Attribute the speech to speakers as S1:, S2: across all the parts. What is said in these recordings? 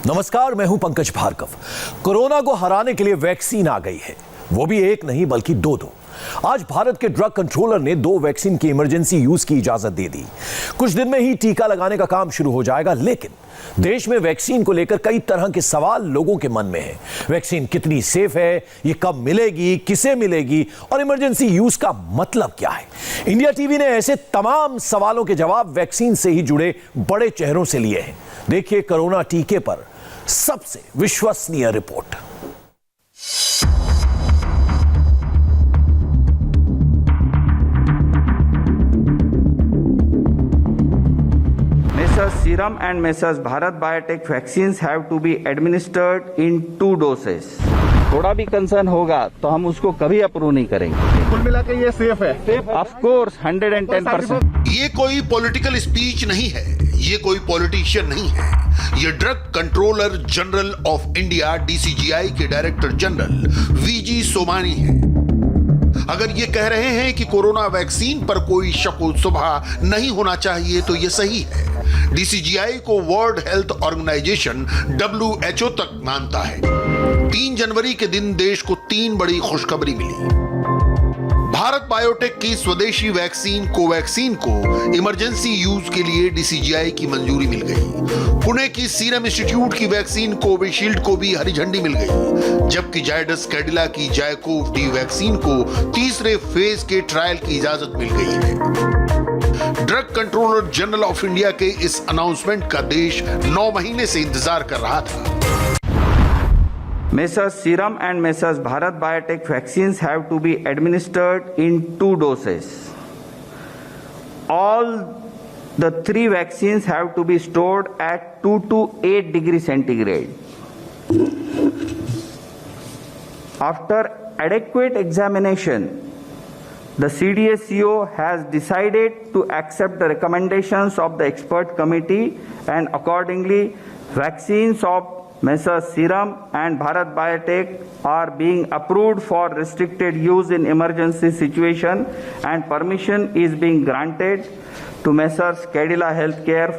S1: नमस्कार, मैं हूं पंकज भार्गव। कोरोना को हराने के लिए वैक्सीन आ गई है, वो भी एक नहीं बल्कि दो। आज भारत के ड्रग कंट्रोलर ने 2 वैक्सीन की इमरजेंसी यूज की इजाजत दे दी। कुछ दिन में ही टीका लगाने का काम शुरू हो जाएगा, लेकिन देश में वैक्सीन को लेकर कई तरह के सवाल लोगों के मन में हैं। वैक्सीन कितनी सेफ है, ये कब मिलेगी, किसे मिलेगी और इमरजेंसी यूज का मतलब क्या है? इंडिया टीवी ने ऐसे तमाम सवालों के जवाब वैक्सीन से ही जुड़े बड़े चेहरों से लिए हैं। देखिए कोरोना टीके पर सबसे विश्वसनीय report.
S2: Messrs. Serum and Messrs. Bharat Biotech vaccines have to be administered in 2 doses. थोड़ा भी कंसर्न होगा तो हम उसको कभी अप्रूव नहीं करेंगे।
S3: कुल मिला के ये सेफ है।
S2: Of course 110%।
S4: ये कोई पॉलिटिकल स्पीच नहीं है, ये कोई पॉलिटिशियन नहीं है, ये drug controller general of India DCGI के डायरेक्टर जनरल VG सोमानी है। अगर ये कह रहे हैं कि कोरोना वैक्सीन पर कोई शक व शुबा नहीं होना चाहिए तो ये सही है। DCGI को वर्ल्ड हेल्थ ऑर्गेनाइजेशन WHO तक मानता है। 3 जनवरी के दिन देश को 3 बड़ी खुशखबरी मिली। भारत बायोटेक की स्वदेशी वैक्सीन कोवैक्सीन को इमरजेंसी यूज के लिए DCGI की मंजूरी मिल गई। पुणे की सीरम इंस्टीट्यूट की वैक्सीन कोविशील्ड को भी हरी झंडी मिल गई, जबकि जायडस कैडिला की जायकोव डी वैक्सीन को तीसरे फेज के ट्रायल की इजाजत मिल गई है। Drug controller general of India के इस अनाउंसमेंट का देश 9 महीने से इंतजार कर रहा था।
S2: Messrs. Serum and Messrs. Bharat Biotech vaccines have to be administered in 2 doses. All the 3 vaccines have to be stored at 2 to 8 degrees centigrade. After adequate examination, the CDSCO has decided to accept the recommendations of the expert committee, and accordingly, vaccines of Messrs. Serum and Bharat Biotech are being approved for restricted use in emergency situation, and permission is being granted to Messrs. Cadila Healthcare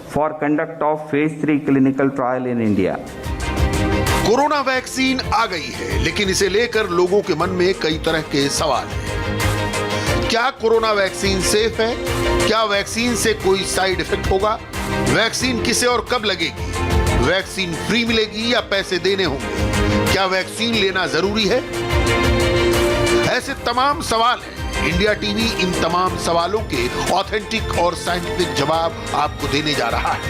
S2: for conduct of phase 3 clinical trial in India.
S4: Corona vaccine आ गई है, लेकिन इसे लेकर लोगों के मन में कई तरह के सवाल हैं। क्या कोरोना वैक्सीन सेफ है? क्या वैक्सीन से कोई साइड इफेक्ट होगा? वैक्सीन किसे और कब लगेगी? वैक्सीन फ्री मिलेगी या पैसे देने होंगे? क्या वैक्सीन लेना जरूरी है? ऐसे तमाम सवाल हैं। इंडिया टीवी इन तमाम सवालों के ऑथेंटिक और साइंटिफिक जवाब आपको देने जा रहा है।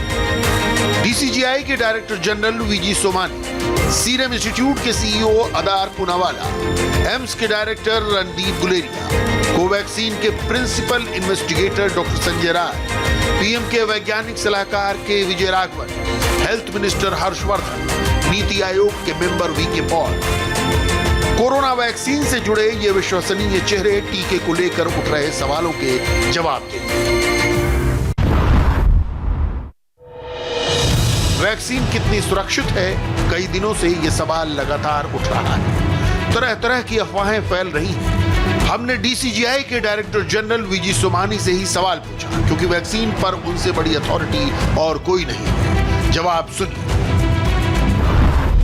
S4: DCGI के director general VG Somani, serum institute के CEO अदार पूनावाला, एम्स के डायरेक्टर रणदीप गुलेरिया, कोवैक्सीन के principal investigator doctor Sanjay Rai, PM के वैज्ञानिक सलाहकार के विजय राघवन, हेल्थ मिनिस्टर हर्षवर्धन, नीति आयोग के member VK Paul. Corona vaccine से जुड़े ये विश्वसनीय चेहरे टीके को लेकर उठ रहे सवालों के जवाब देंगे। वैक्सीन कितनी सुरक्षित है? कई दिनों से ये सवाल लगातार उठ रहा है। तरह तरह की अफवाहें फैल रही हैं। हमने DCGI के डायरेक्टर जनरल VG सोमानी से ही सवाल पूछा, क्योंकि वैक्सीन पर उनसे बड़ी अथॉरिटी और कोई नहीं है। जवाब सुनिए।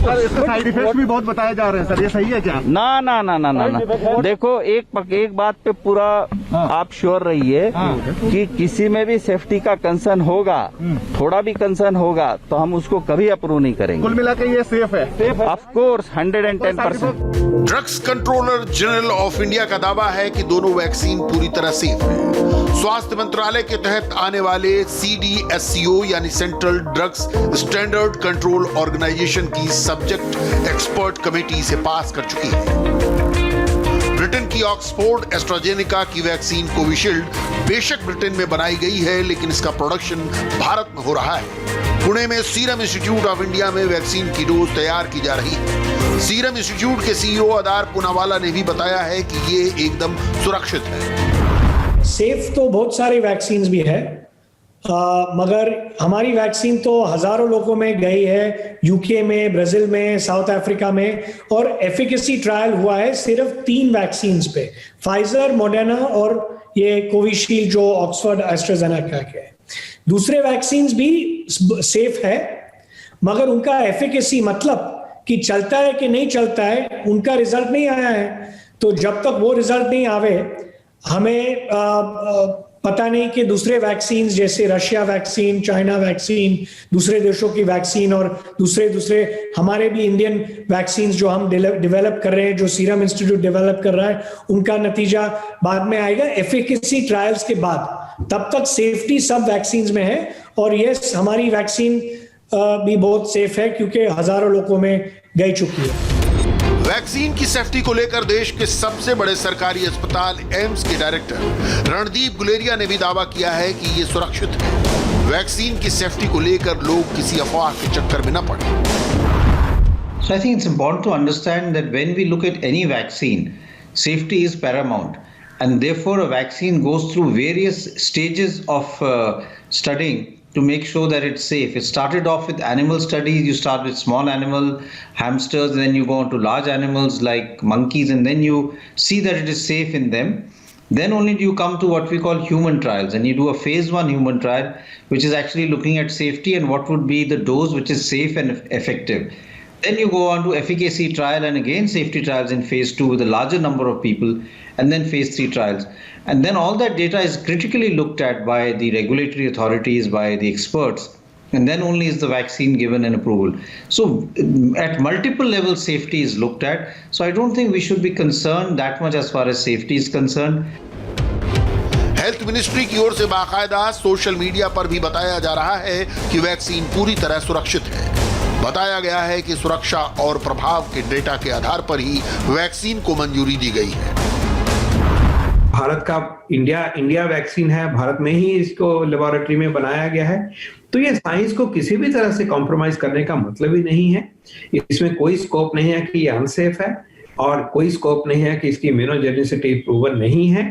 S3: साइड इफेक्ट्स भी बहुत बताए जा रहे हैं सर, ये सही है क्या?
S2: ना। देखो एक बात पे पूरा आप श्योर रहिए कि किसी में भी सेफ्टी का कंसर्न होगा, थोड़ा भी कंसर्न होगा तो हम उसको कभी अप्रूव नहीं करेंगे।
S3: कुल मिला के ये सेफ है।
S2: Of course 110%।
S4: Drugs controller general of India का दावा है कि दोनों वैक्सीन पूरी तरह सेफ है। स्वास्थ्य मंत्रालय के तहत आने वाले CDSCO यानी central drugs standard control organisation की सब्जेक्ट एक्सपर्ट कमेटी से पास कर चुकी है। ब्रिटेन की ऑक्सफोर्ड एस्ट्राजेनेका की वैक्सीन कोविशील्ड बेशक ब्रिटेन में बनाई गई है, लेकिन इसका प्रोडक्शन भारत में हो रहा है। पुणे में सीरम इंस्टीट्यूट ऑफ इंडिया में वैक्सीन की डोज तैयार की जा रही है। सीरम इंस्टीट्यूट के CEO अदार पूनावाला ने भी बताया है कि ये एकदम सुरक्षित है।
S5: सेफ तो बहुत सारी वैक्सीन भी है, मगर हमारी वैक्सीन तो हजारों लोगों में गई है, यूके में, ब्राजील में, साउथ अफ्रीका में, और एफिकेसी ट्रायल हुआ है सिर्फ 3 वैक्सीन पे, फाइजर, मॉडर्ना और ये कोविशील्ड जो ऑक्सफोर्ड एस्ट्राजेनेका के। दूसरे वैक्सीन भी सेफ है, मगर उनका एफिकेसी मतलब कि चलता है कि नहीं चलता है, उनका रिजल्ट नहीं आया है। तो जब तक वो रिजल्ट नहीं आवे, हमें पता नहीं कि दूसरे वैक्सीन जैसे रशिया वैक्सीन, चाइना वैक्सीन, दूसरे देशों की वैक्सीन और दूसरे हमारे भी इंडियन वैक्सीन जो हम डेवलप कर रहे हैं, जो सीरम इंस्टीट्यूट डेवलप कर रहा है, उनका नतीजा बाद में आएगा एफिकेसी ट्रायल्स के बाद। तब तक सेफ्टी सब वैक्सीन में है। और यस, हमारी वैक्सीन भी बहुत सेफ है क्योंकि हजारों लोगों में गई चुकी है।
S4: वैक्सीन की सेफ्टी को लेकर देश के सबसे बड़े सरकारी अस्पताल एम्स के डायरेक्टर रणदीप गुलेरिया ने भी दावा किया है कि ये सुरक्षित है। वैक्सीन की सेफ्टी को लेकर लोग किसी अफवाह के चक्कर में न पड़े।
S6: So I think it's important to understand that when we look at any vaccine, safety is paramount, and therefore a vaccine goes through various stages of studying to make sure that it's safe. It started off with animal studies. You start with small animal, hamsters, and then you go on to large animals like monkeys, and then you see that it is safe in them. Then only do you come to what we call human trials, and you do a phase 1 human trial, which is actually looking at safety and what would be the dose which is safe and effective. Then you go on to efficacy trial and again safety trials in phase 2 with a larger number of people, and then phase 3 trials. And then all that data is critically looked at by the regulatory authorities, by the experts, and then only is the vaccine given an approval. So at multiple levels safety is looked at. So I don't think we should be concerned that much as far as safety is concerned.
S4: Health ministry की ओर से बाकायदा social media पर भी बताया जा रहा है कि वैक्सीन पूरी तरह सुरक्षित है। बताया गया है कि सुरक्षा और प्रभाव के डेटा के आधार पर ही वैक्सीन को मंजूरी दी गई है।
S7: भारत का इंडिया वैक्सीन है, भारत में ही इसको लेबोरेटरी में बनाया गया है। तो ये साइंस को किसी भी तरह से कॉम्प्रोमाइज करने का मतलब ही नहीं है। इसमें कोई स्कोप नहीं है कि ये अनसेफ है और कोई स्कोप नहीं है कि इसकी इम्यूनोजेनिसिटी प्रूवन नहीं है।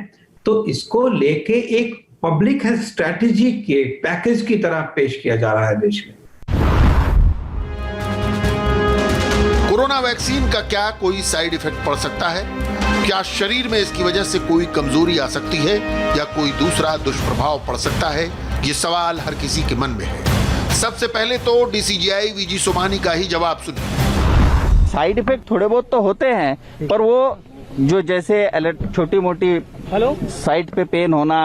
S7: तो इसको लेके एक पब्लिक हेल्थ स्ट्रेटेजी के पैकेज की तरह पेश किया जा रहा है देश में।
S4: कोरोना वैक्सीन का क्या कोई साइड इफेक्ट पड़ सकता है? क्या शरीर में इसकी वजह से कोई कमजोरी आ सकती है या कोई दूसरा दुष्प्रभाव पड़ सकता है? ये सवाल हर किसी के मन में है। सबसे पहले तो डीसीजीआई वीजी सोमानी का ही जवाब सुनिए।
S2: साइड इफेक्ट थोड़े बहुत तो होते हैं, पर वो जो जैसे छोटी मोटी साइड पे पेन होना,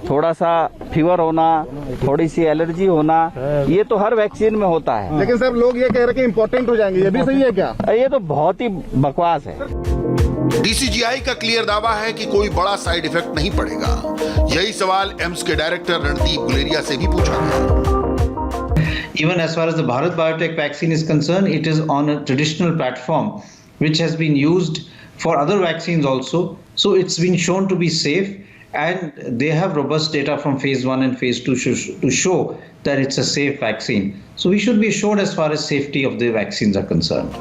S2: थोड़ा सा फीवर होना, थोड़ी सी एलर्जी होना, ये तो हर वैक्सीन में होता है।
S3: लेकिन सर लोग ये कह रहे हैं कि इम्पोर्टेंट हो जाएंगे, ये भी सही है क्या?
S2: ये तो बहुत ही बकवास है।
S4: डीसीजीआई का क्लियर दावा है कि कोई बड़ा साइड इफेक्ट नहीं पड़ेगा। यही सवाल एम्स के डायरेक्टर रणदीप गुलेरिया से भी पूछा गया।
S6: Even as far as the Bharat Biotech vaccine is concerned, it is on a traditional platform which has been used for other vaccines also. So it's been shown to be safe, and they have robust data from phase 1 and phase 2 to show that it's a safe vaccine. So we should be assured as far as safety of the vaccines are concerned.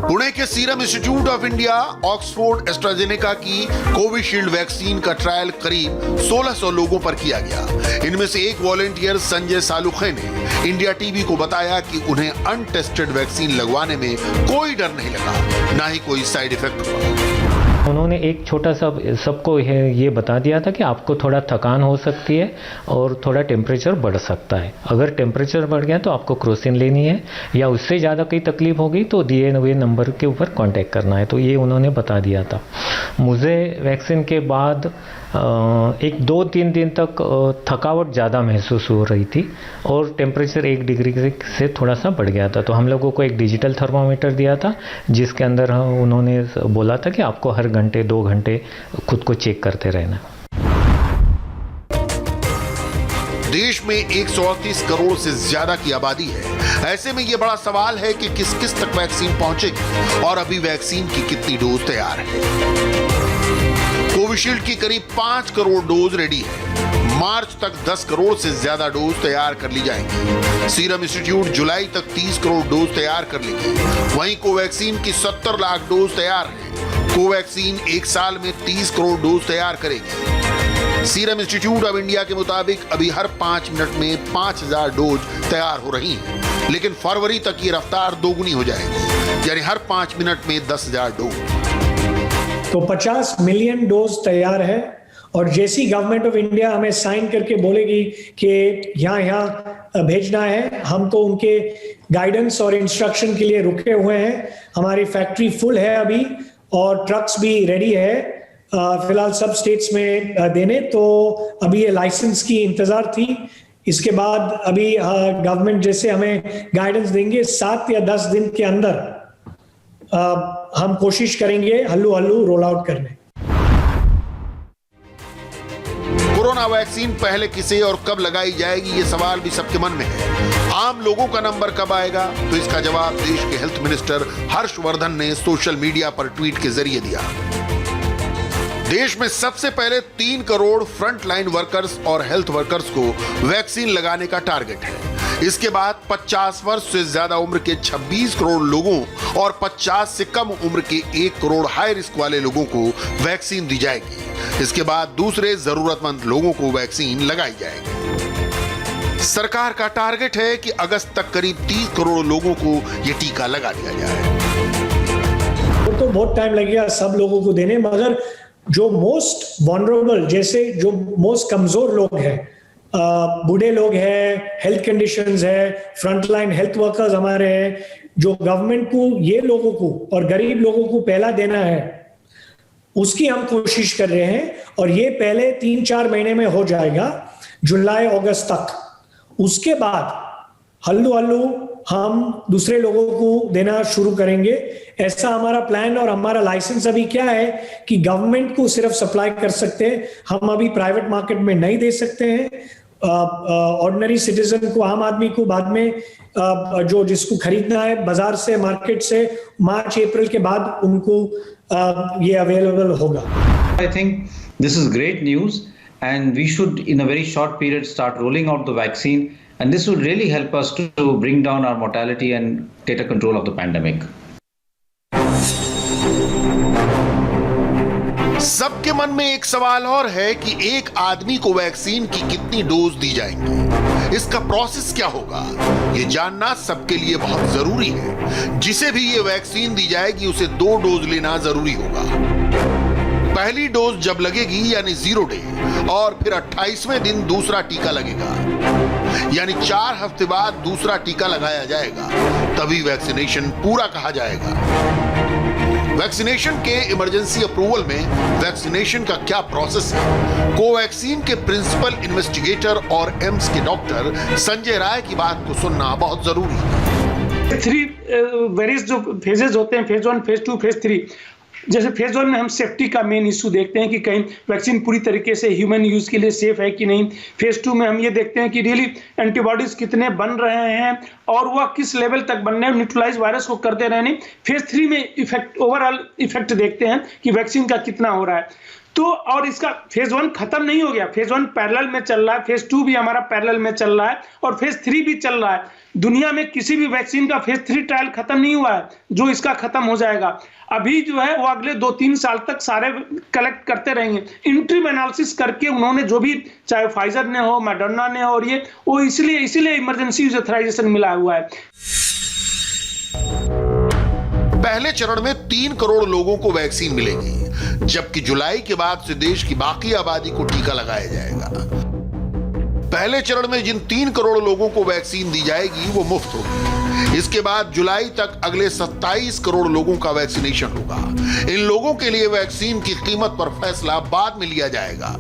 S4: Pune के serum institute of India, Oxford AstraZeneca की Covishield vaccine का trial करीब 1600 लोगों पर किया गया। इनमें से एक वॉलंटियर संजय सालुखे ने इंडिया टीवी को बताया कि उन्हें अनटेस्टेड वैक्सीन लगवाने में कोई डर नहीं लगा, ना ही कोई साइड इफेक्ट हुआ।
S8: उन्होंने एक छोटा सा सबको ये बता दिया था कि आपको थोड़ा थकान हो सकती है और थोड़ा टेम्परेचर बढ़ सकता है। अगर टेम्परेचर बढ़ गया तो आपको क्रोसिन लेनी है, या उससे ज़्यादा कोई तकलीफ होगी तो दिए हुए नंबर के ऊपर कांटेक्ट करना है। तो ये उन्होंने बता दिया था। मुझे वैक्सीन के बाद 1-2-3 दिन तक थकावट ज़्यादा महसूस हो रही थी और टेम्परेचर 1 डिग्री से थोड़ा सा बढ़ गया था। तो हम लोगों को एक डिजिटल थर्मामीटर दिया था, जिसके अंदर उन्होंने बोला था कि आपको हर घंटे 2 घंटे खुद को चेक करते रहना।
S4: देश में 138 करोड़ से ज्यादा की आबादी है। ऐसे में यह बड़ा सवाल है कि किस किस तक वैक्सीन पहुंचेगी और अभी वैक्सीन की कितनी डोज तैयार है। कोविशील्ड की करीब 5 करोड़ डोज रेडी है। मार्च तक 10 करोड़ से ज्यादा डोज तैयार कर ली जाएंगी। सीरम इंस्टीट्यूट जुलाई तक 30 करोड़ डोज तैयार कर लेगी। वहीं कोवैक्सीन की 70 लाख डोज तैयार है। कोवैक्सीन 1 साल में 30 करोड़ डोज तैयार करेगी। सीरम इंस्टीट्यूट ऑफ इंडिया के मुताबिक अभी हर 5 मिनट में 5000 डोज तैयार हो रही हैं, लेकिन फरवरी तक ये रफ्तार दोगुनी हो जाएगी, यानी हर 5 मिनट में 10,000 डोज।
S5: तो 50 मिलियन डोज तैयार है, और जैसी गवर्नमेंट ऑफ इंडिया हमें साइन करके बोलेगी कि यहाँ भेजना है। हम तो उनके गाइडेंस और इंस्ट्रक्शन के लिए रुके हुए हैं। हमारी फैक्ट्री फुल है अभी और ट्रक्स भी रेडी है फिलहाल सब स्टेट्स में देने। तो अभी ये लाइसेंस की इंतजार थी। इसके बाद अभी गवर्नमेंट जैसे हमें गाइडेंस देंगे 7 या 10 दिन के अंदर हम कोशिश करेंगे हल्लू रोल आउट करने।
S4: कोरोना वैक्सीन पहले किसे और कब लगाई जाएगी, ये सवाल भी सबके मन में है। आम लोगों का नंबर कब आएगा, तो इसका जवाब देश के हेल्थ मिनिस्टर हर्षवर्धन ने सोशल मीडिया पर ट्वीट के जरिए दिया। देश में सबसे पहले 3 करोड़ फ्रंटलाइन वर्कर्स और हेल्थ वर्कर्स को वैक्सीन लगाने का टारगेट है। इसके बाद 50 वर्ष से ज्यादा उम्र के 26 करोड़ लोगों और 50 से कम उम्र के 1 करोड़ हाई रिस्क वाले लोगों को वैक्सीन दी जाएगी। इसके बाद दूसरे जरूरतमंद लोगों को वैक्सीन लगाई जाएगी। सरकार का टारगेट है कि अगस्त तक करीब 30 करोड़ लोगों को यह टीका लगा दिया जाए।
S5: तो बहुत टाइम लगेगा सब लोगों को देने, मगर जो मोस्ट वनरेबल जैसे जो मोस्ट कमजोर लोग हैं, बूढ़े लोग हैं, हेल्थ कंडीशंस है, फ्रंटलाइन हेल्थ वर्कर्स हमारे हैं, जो गवर्नमेंट को ये लोगों को और गरीब लोगों को पहला देना है, उसकी हम कोशिश कर रहे हैं। और ये पहले 3-4 महीने में हो जाएगा, जुलाई अगस्त तक। उसके बाद हल्लू हम दूसरे लोगों को देना शुरू करेंगे, ऐसा हमारा प्लान। और हमारा लाइसेंस अभी क्या है कि गवर्नमेंट को सिर्फ सप्लाई कर सकते हैं, हम अभी प्राइवेट मार्केट में नहीं दे सकते हैं। ऑर्डिनरी सिटीजन को, आम आदमी को बाद में जो जिसको खरीदना है बाजार से, मार्केट से, मार्च अप्रैल के बाद उनको ये अवेलेबल होगा।
S6: I think this is great news and we should in a very short period start rolling out the vaccine, and this would really help us to bring down our mortality and get a control of the pandemic.
S4: सबके मन में एक सवाल और है कि एक आदमी को वैक्सीन की कितनी डोज दी जाएंगी, इसका प्रोसेस क्या होगा, ये जानना सबके लिए बहुत जरूरी है। जिसे भी ये वैक्सीन दी जाएगी उसे 2 डोज लेना जरूरी होगा। पहली डोज जब लगेगी यानी 0 डे, और फिर 28वें दिन दूसरा टीका लगेगा, यानी 4 हफ्ते बाद दूसरा टीका लगाया जाएगा, तभी वैक्सीनेशन पूरा कहा जाएगा। वैक्सीनेशन के इमरजेंसी अप्रूवल में वैक्सीनेशन का क्या प्रोसेस है, कोवैक्सीन के प्रिंसिपल इन्वेस्टिगेटर और एम्स के डॉक्टर संजय राय की बात को सुनना बहुत जरूरी है।
S9: 3 वेरियस जो फेजेस होते हैं, फेज 1, फेज 2, फेज 3। जैसे फेज 1 में हम सेफ्टी का मेन इशू देखते हैं कि कहीं वैक्सीन पूरी तरीके से ह्यूमन यूज के लिए सेफ है कि नहीं। फेज 2 में हम ये देखते हैं कि रियली एंटीबॉडीज कितने बन रहे हैं और वह किस लेवल तक बन रहे हैं, न्यूट्रलाइज वायरस को कर दे रहे हैं। फेज 3 में इफेक्ट, ओवरऑल इफेक्ट देखते हैं कि वैक्सीन का कितना हो रहा है। तो और इसका फेज 1 खत्म नहीं हो गया, फेज 1 पैरेलल में चल रहा है, फेज 2 भी हमारा पैरेलल में चल रहा है और फेज 3 भी चल रहा है। दुनिया में किसी भी वैक्सीन का फेज 3 ट्रायल खत्म नहीं हुआ है, जो इसका खत्म हो जाएगा। अभी जो है वो अगले 2-3 साल तक सारे कलेक्ट करते रहेंगे, इंट्रीम एनालिसिस करके उन्होंने जो भी, चाहे फाइजर ने हो, मॉडर्ना ने हो, और ये वो इसीलिए इमरजेंसी यूज ऑथराइजेशन मिला हुआ है।
S4: पहले चरण में 3 करोड़ लोगों को वैक्सीन मिलेगी, जबकि जुलाई के बाद से देश की बाकी आबादी को टीका लगाया जाएगा। पहले चरण में जिन 3 करोड़ लोगों को वैक्सीन दी जाएगी वो मुफ्त होगी। इसके बाद जुलाई तक अगले 27 करोड़ लोगों का वैक्सीनेशन होगा। इन लोगों के लिए वैक्सीन की कीमत पर फैसला बाद में लिया जाएगा।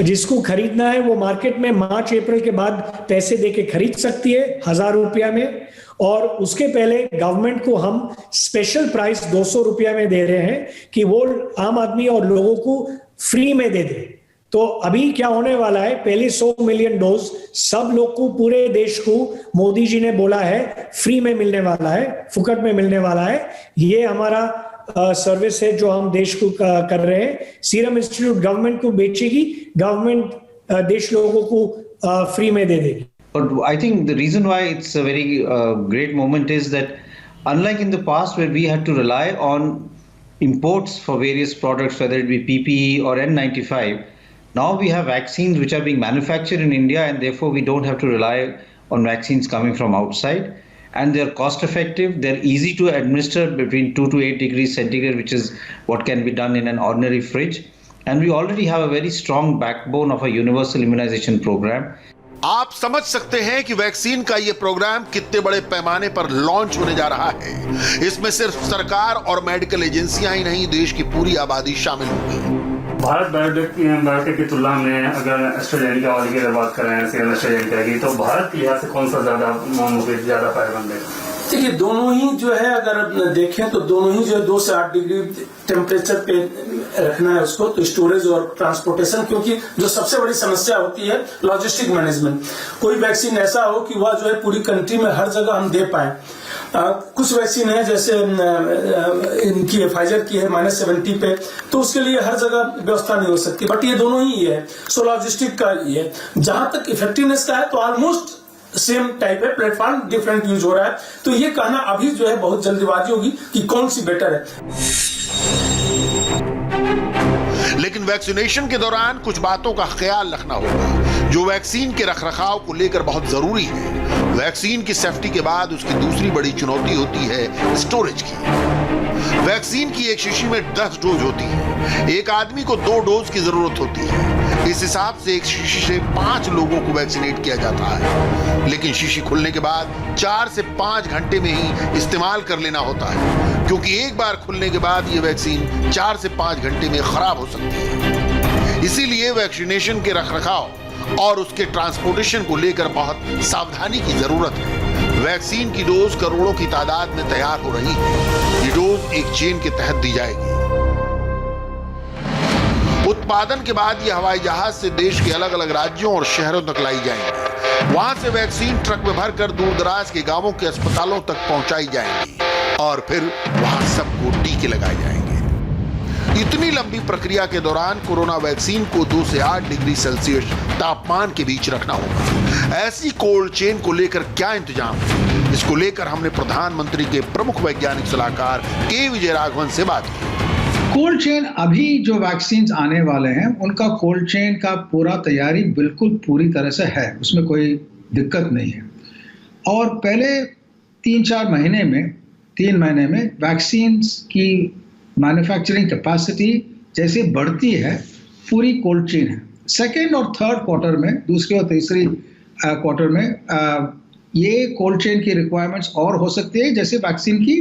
S5: जिसको खरीदना है वो मार्केट में मार्च अप्रैल के बाद पैसे देके खरीद सकती है 1000 रुपया में, और उसके पहले गवर्नमेंट को हम स्पेशल प्राइस 200 रुपया में दे रहे हैं कि वो आम आदमी और लोगों को फ्री में दे दे। तो अभी क्या होने वाला है, पहले 100 मिलियन डोज सब लोग को, पूरे देश को मोदी जी ने बोला है फ्री में मिलने वाला है, फुकट में मिलने वाला है। ये हमारा सर्विस है जो हम देश को कर रहे हैं। सीरम इंस्टीट्यूट गवर्नमेंट को बेचेगी, गवर्नमेंट देश लोगों को फ्री में दे देगी।
S6: But I think the reason why it's a very great moment is that unlike in the past where we had to rely on imports for various products, whether it be PPE or N95, now we have vaccines which are being manufactured in India, and therefore we don't have to rely on vaccines coming from outside. And they're cost effective, they're easy to administer between 2 to 8 degrees centigrade, which is what can be done in an ordinary fridge. And we already have a very strong backbone of a universal immunization program.
S4: आप समझ सकते हैं कि vaccine का यह programme कितने बड़े पैमाने पर लॉन्च होने जा रहा है। इसमें सिर्फ सरकार और मेडिकल एजेंसियां ही नहीं, देश की पूरी आबादी शामिल होगी।
S10: भारत बायोटेक की तुलना में अगर एस्ट्राजेनेका वाली की अगर बात करें, सीरम एस्ट्राजेनेका की, तो भारत के लिहाज से कौन सा ज्यादा फायदेमंद है?
S9: देखिए, दोनों ही जो है अगर देखें तो दोनों ही जो है 2 से 8 डिग्री टेम्परेचर पे रखना है उसको, तो स्टोरेज और ट्रांसपोर्टेशन, क्योंकि जो सबसे बड़ी समस्या होती है लॉजिस्टिक मैनेजमेंट। कोई वैक्सीन ऐसा हो कि वह जो है पूरी कंट्री में हर जगह हम दे पाए। कुछ वैक्सीन है जैसे इनकी फाइजर की है -70 पे, तो उसके लिए हर जगह व्यवस्था नहीं हो सकती, बट ये दोनों ही है। सो लॉजिस्टिक का ये, जहां तक इफेक्टिवनेस का है तो ऑलमोस्ट सेम टाइप है, प्लेटफॉर्म डिफरेंट यूज हो रहा है। तो ये कहना अभी जो है बहुत जल्दीबाजी होगी कि कौन सी बेटर है।
S4: लेकिन वैक्सीनेशन के दौरान कुछ बातों का ख्याल रखना होगा जो वैक्सीन के रखरखाव को लेकर बहुत जरूरी है। वैक्सीन की सेफ्टी के बाद उसकी दूसरी बड़ी चुनौती होती है स्टोरेज की। वैक्सीन की एक शीशी में 10 डोज होती है, एक आदमी को 2 डोज की जरूरत होती है। इस हिसाब से एक शीशी से 5 लोगों को वैक्सीनेट किया जाता है, लेकिन शीशी खुलने के बाद 4 से 5 घंटे में ही इस्तेमाल कर लेना होता है, क्योंकि एक बार खुलने के बाद ये वैक्सीन 4 से 5 घंटे में खराब हो सकती है। इसीलिए वैक्सीनेशन के रखरखाव और उसके ट्रांसपोर्टेशन को लेकर बहुत सावधानी की जरूरत है। वैक्सीन की डोज करोड़ों की तादाद में तैयार हो रही है। ये डोज एक चेन के तहत दी जाएगी। उत्पादन के बाद ये हवाई जहाज से देश के अलग अलग राज्यों और शहरों तक लाई जाएंगी। वहां से वैक्सीन ट्रक में भरकर दूर दराज के गांवों के अस्पतालों तक पहुंचाई जाएंगी और फिर वहां सबको टीके लगाए जाएंगे। इतनी लंबी प्रक्रिया के दौरान कोरोना वैक्सीन को 2 से 8 डिग्री सेल्सियस तापमान के बीच रखना होगा। ऐसी कोल्ड चेन को लेकर क्या इंतजाम है, इसको लेकर हमने प्रधानमंत्री के प्रमुख वैज्ञानिक सलाहकार के विजय राघवन से बात की।
S6: कोल्ड चेन, अभी जो वैक्सीन आने वाले हैं उनका कोल्ड चेन का पूरा तैयारी बिल्कुल पूरी तरह से है, उसमें कोई दिक्कत नहीं है। और पहले 3 महीने में वैक्सीन की मैन्युफैक्चरिंग कैपेसिटी जैसे बढ़ती है, पूरी कोल्ड चेन है। सेकेंड और थर्ड क्वार्टर में, दूसरे और तीसरी क्वार्टर में ये कोल्ड चेन की रिक्वायरमेंट्स और हो सकती है, जैसे वैक्सीन की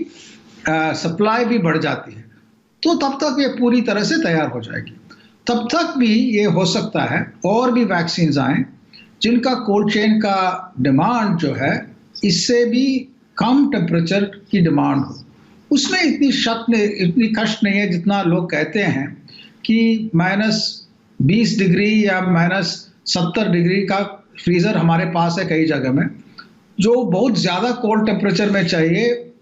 S6: सप्लाई भी बढ़ जाती है, तो तब तक ये पूरी तरह से तैयार हो जाएगी। तब तक भी ये हो सकता है और भी वैक्सीन आए जिनका कोल्ड चेन का डिमांड जो है इससे भी कम टेम्परेचर की डिमांड हो। उसमें इतनी कष्ट नहीं है जितना लोग कहते हैं कि -20 डिग्री या -70 डिग्री का फ्रीजर हमारे पास है कई जगह में, जो बहुत ज़्यादा कोल्ड टेम्परेचर में चाहिए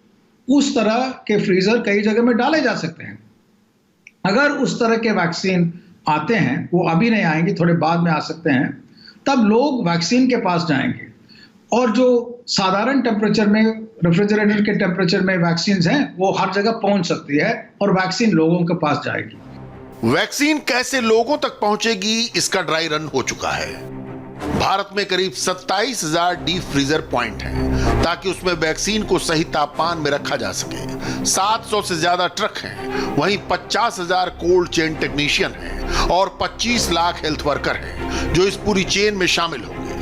S6: उस तरह के फ्रीजर कई जगह में डाले जा सकते हैं। अगर उस तरह के वैक्सीन आते हैं, वो अभी नहीं आएंगे, थोड़े बाद में आ सकते हैं, तब लोग वैक्सीन के पास जाएंगे और जो साधारण टेम्परेचर में, रेफ्रिजरेटर के टेम्परेचर में वैक्सीन हैं, वो हर जगह पहुंच सकती है और वैक्सीन लोगों के पास जाएगी।
S4: वैक्सीन कैसे लोगों तक पहुंचेगी, इसका ड्राई रन हो चुका है। भारत में करीब 27,000 डीप फ्रीजर पॉइंट हैं, ताकि उसमें वैक्सीन को सही तापमान में रखा जा सके। 700 से ज्यादा ट्रक हैं, वहीं 50,000 कोल्ड चेन टेक्नीशियन हैं और 25 लाख हेल्थ वर्कर हैं जो इस पूरी चेन में शामिल होंगे।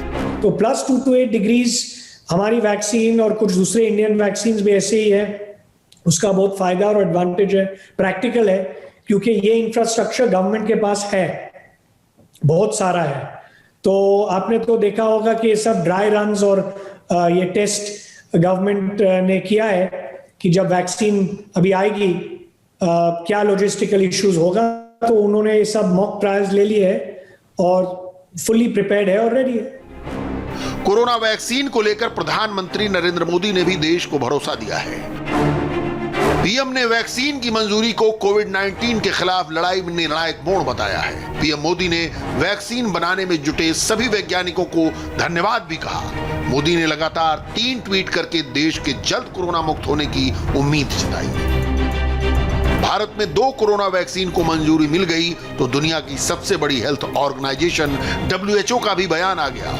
S5: तो +2 to 8 डिग्रीज हमारी वैक्सीन और कुछ दूसरे इंडियन वैक्सीन भी ऐसे ही है, उसका बहुत फायदा और एडवांटेज है, प्रैक्टिकल है, क्योंकि ये इंफ्रास्ट्रक्चर गवर्नमेंट के पास है, बहुत सारा है। तो आपने तो देखा होगा कि ये सब ड्राई रन्स और ये टेस्ट गवर्नमेंट ने किया है कि जब वैक्सीन अभी आएगी क्या लॉजिस्टिकल इश्यूज होगा, तो उन्होंने ये सब मॉक ट्रायल्स ले लिए है और फुल्ली प्रिपेयर्ड है और रेडी है।
S4: कोरोना वैक्सीन को लेकर प्रधानमंत्री नरेंद्र मोदी ने भी देश को भरोसा दिया है। पीएम ने वैक्सीन की मंजूरी को कोविड-19 के खिलाफ लड़ाई में निर्णायक मोड़ बताया है। पीएम मोदी ने वैक्सीन बनाने में जुटे सभी वैज्ञानिकों को धन्यवाद भी कहा। मोदी ने लगातार 3 ट्वीट करके देश के जल्द कोरोना मुक्त होने की उम्मीद जताई। भारत में 2 कोरोना वैक्सीन को मंजूरी मिल गई तो दुनिया की सबसे बड़ी हेल्थ ऑर्गेनाइजेशन WHO का भी बयान आ गया।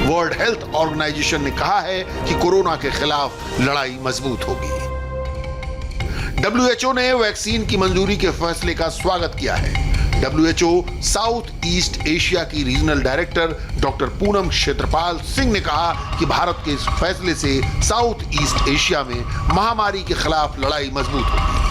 S4: वर्ल्ड हेल्थ ऑर्गेनाइजेशन ने कहा है कि कोरोना के खिलाफ लड़ाई मजबूत होगी। WHO ने वैक्सीन की मंजूरी के फैसले का स्वागत किया है। WHO साउथ ईस्ट एशिया की रीजनल डायरेक्टर डॉक्टर पूनम क्षेत्रपाल सिंह ने कहा कि भारत के इस फैसले से साउथ ईस्ट एशिया में महामारी के खिलाफ लड़ाई मजबूत होगी।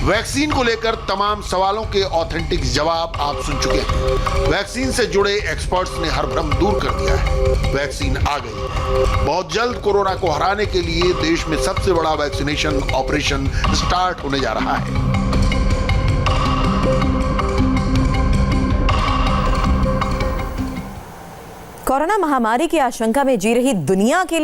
S4: वैक्सीन को लेकर तमाम सवालों के ऑथेंटिक जवाब आप सुन चुके हैं। वैक्सीन से जुड़े एक्सपर्ट्स ने हर भ्रम दूर कर दिया है। वैक्सीन आ गई है। बहुत जल्द कोरोना को हराने के लिए देश में सबसे बड़ा वैक्सीनेशन ऑपरेशन स्टार्ट होने जा रहा है।
S11: कोरोना महामारी की आशंका में जी रही दुनिया के लिए